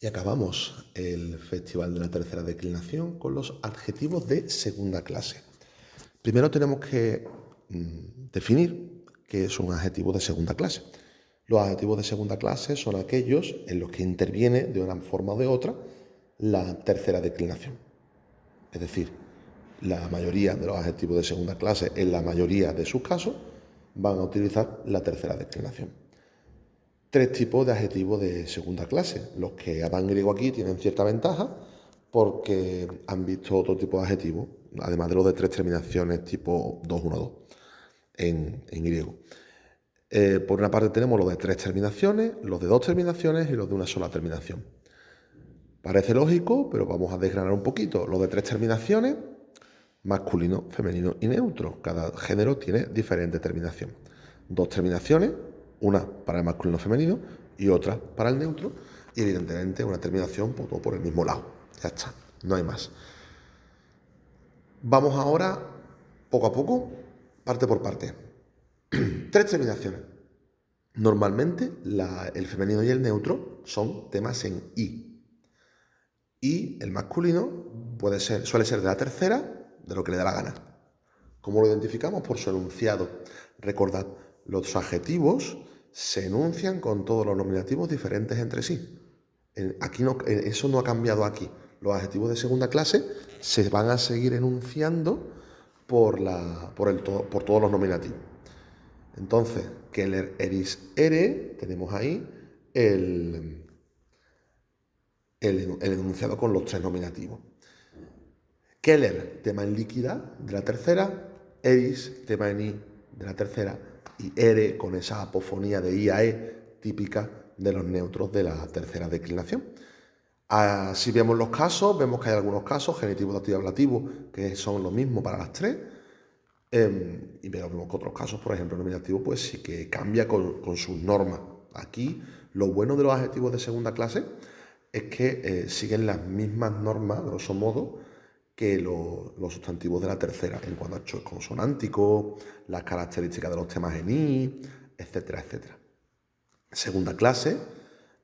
Y acabamos el Festival de la Tercera Declinación con los adjetivos de segunda clase. Primero tenemos que definir qué es un adjetivo de segunda clase. Los adjetivos de segunda clase son aquellos en los que interviene de una forma o de otra la tercera declinación. Es decir, la mayoría de los adjetivos de segunda clase, en la mayoría de sus casos, van a utilizar la tercera declinación. Tres tipos de adjetivos de segunda clase. Los que hablan griego aquí tienen cierta ventaja porque han visto otro tipo de adjetivos, además de los de tres terminaciones tipo 2-1-2 en griego. Por una parte tenemos los de tres terminaciones, los de dos terminaciones y los de una sola terminación. Parece lógico, pero vamos a desgranar un poquito. Los de tres terminaciones, masculino, femenino y neutro. Cada género tiene diferente terminación. Dos terminaciones, una para el masculino femenino y otra para el neutro. Y evidentemente una terminación por el mismo lado. Ya está, no hay más. Vamos ahora, poco a poco, parte por parte. Tres terminaciones. Normalmente el femenino y el neutro son temas en I. Y el masculino suele ser de la tercera, de lo que le da la gana. ¿Cómo lo identificamos? Por su enunciado. Recordad, los adjetivos se enuncian con todos los nominativos diferentes entre sí. Aquí eso no ha cambiado aquí. Los adjetivos de segunda clase se van a seguir enunciando por todos los nominativos. Entonces, Keller, eris, ere, tenemos ahí el enunciado con los tres nominativos. Keller, tema en líquida de la tercera, eris, tema en i de la tercera, y ere con esa apofonía de i a e típica de los neutros de la tercera declinación. Si vemos los casos, vemos que hay algunos casos, genitivo, dativo, ablativo, que son lo mismo para las tres. Y vemos que otros casos, por ejemplo, el nominativo, pues sí que cambia con sus normas. Aquí, lo bueno de los adjetivos de segunda clase es que siguen las mismas normas, grosso modo, que los sustantivos de la tercera, en cuanto a hechos consonánticos, las características de los temas en i, etcétera, etcétera. Segunda clase,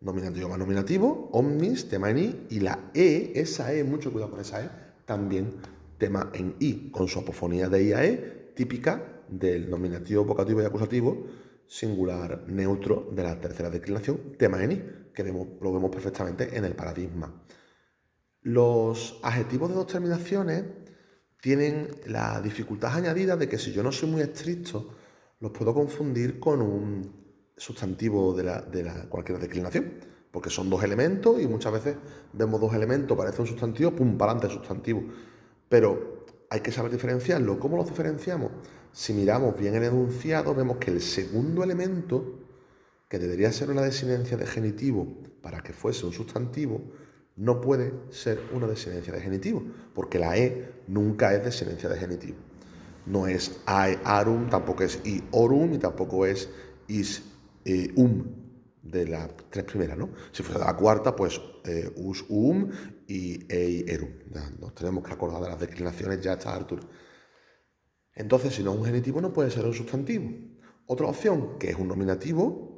nominativo más nominativo, omnis, tema en i, y la e, esa e, mucho cuidado con esa e, también tema en i, con su apofonía de i a e, típica del nominativo, vocativo y acusativo singular neutro de la tercera declinación, tema en i, que lo vemos perfectamente en el paradigma. Los adjetivos de dos terminaciones tienen la dificultad añadida de que si yo no soy muy estricto, los puedo confundir con un sustantivo de cualquier declinación, porque son dos elementos y muchas veces vemos dos elementos, parece un sustantivo, pum, para adelante el sustantivo. Pero hay que saber diferenciarlo. ¿Cómo los diferenciamos? Si miramos bien el enunciado, vemos que el segundo elemento, que debería ser una desinencia de genitivo para que fuese un sustantivo, no puede ser una desinencia de genitivo, porque la e nunca es desinencia de genitivo. No es ae arum, tampoco es i orum y tampoco es is de las tres primeras, ¿no? Si fuese de la cuarta, pues us y ei erum. Ya nos tenemos que acordar de las declinaciones ya a esta altura. Entonces, si no es un genitivo, no puede ser un sustantivo. Otra opción, que es un nominativo,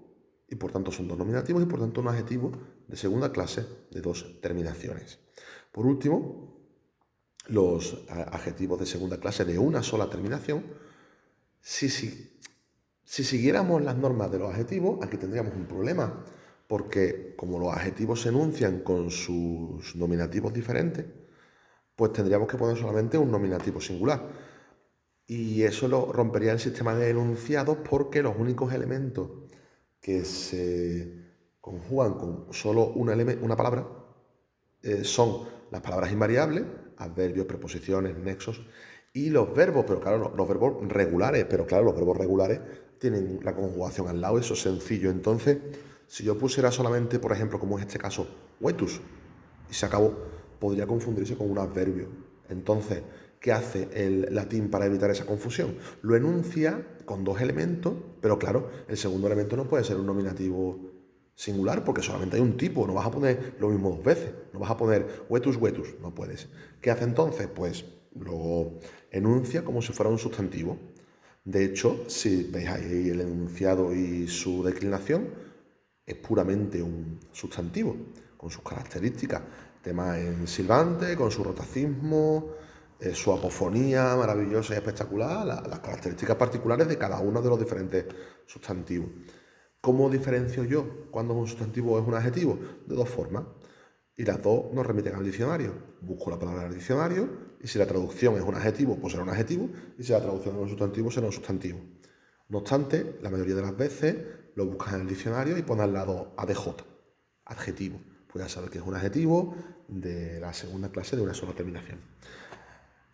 y por tanto son dos nominativos y por tanto un adjetivo de segunda clase de dos terminaciones. Por último, los adjetivos de segunda clase de una sola terminación, si siguiéramos las normas de los adjetivos, aquí tendríamos un problema, porque como los adjetivos se enuncian con sus nominativos diferentes, pues tendríamos que poner solamente un nominativo singular. Y eso rompería el sistema de enunciados porque los únicos elementos que se conjugan con solo una palabra son las palabras invariables, adverbios, preposiciones, nexos, y los verbos, pero claro, los verbos regulares, pero claro, los verbos regulares tienen la conjugación al lado, eso es sencillo. Entonces, si yo pusiera solamente, por ejemplo, como en este caso, vetus, y se acabó, podría confundirse con un adverbio. Entonces, ¿qué hace el latín para evitar esa confusión? Lo enuncia con dos elementos, pero claro, el segundo elemento no puede ser un nominativo singular porque solamente hay un tipo, no vas a poner lo mismo dos veces, no vas a poner vetus, no puedes. ¿Qué hace entonces? Pues lo enuncia como si fuera un sustantivo. De hecho, si veis ahí el enunciado y su declinación, es puramente un sustantivo. con sus características. Tema en silbante, con su rotacismo, su apofonía maravillosa y espectacular, las características particulares de cada uno de los diferentes sustantivos. ¿Cómo diferencio yo cuando un sustantivo es un adjetivo? De dos formas. Y las dos nos remiten al diccionario. Busco la palabra en el diccionario y si la traducción es un adjetivo, pues será un adjetivo, y si la traducción es un sustantivo, será un sustantivo. No obstante, la mayoría de las veces lo buscas en el diccionario y pones al lado ADJ, adjetivo. Pues ya sabes que es un adjetivo de la segunda clase de una sola terminación.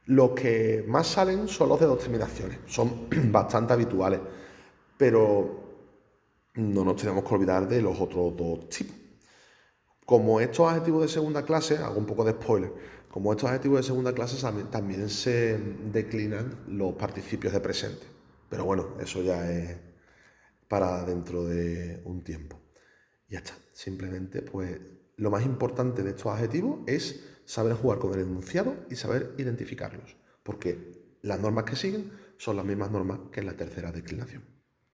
Los que más salen son los de dos terminaciones, son bastante habituales, pero no nos tenemos que olvidar de los otros dos tipos. Como estos adjetivos de segunda clase, hago un poco de spoiler, como estos adjetivos de segunda clase también se declinan los participios de presente. Pero bueno, eso ya es para dentro de un tiempo. Y ya está. Simplemente, pues, lo más importante de estos adjetivos es saber jugar con el enunciado y saber identificarlos. Porque las normas que siguen son las mismas normas que en la tercera declinación.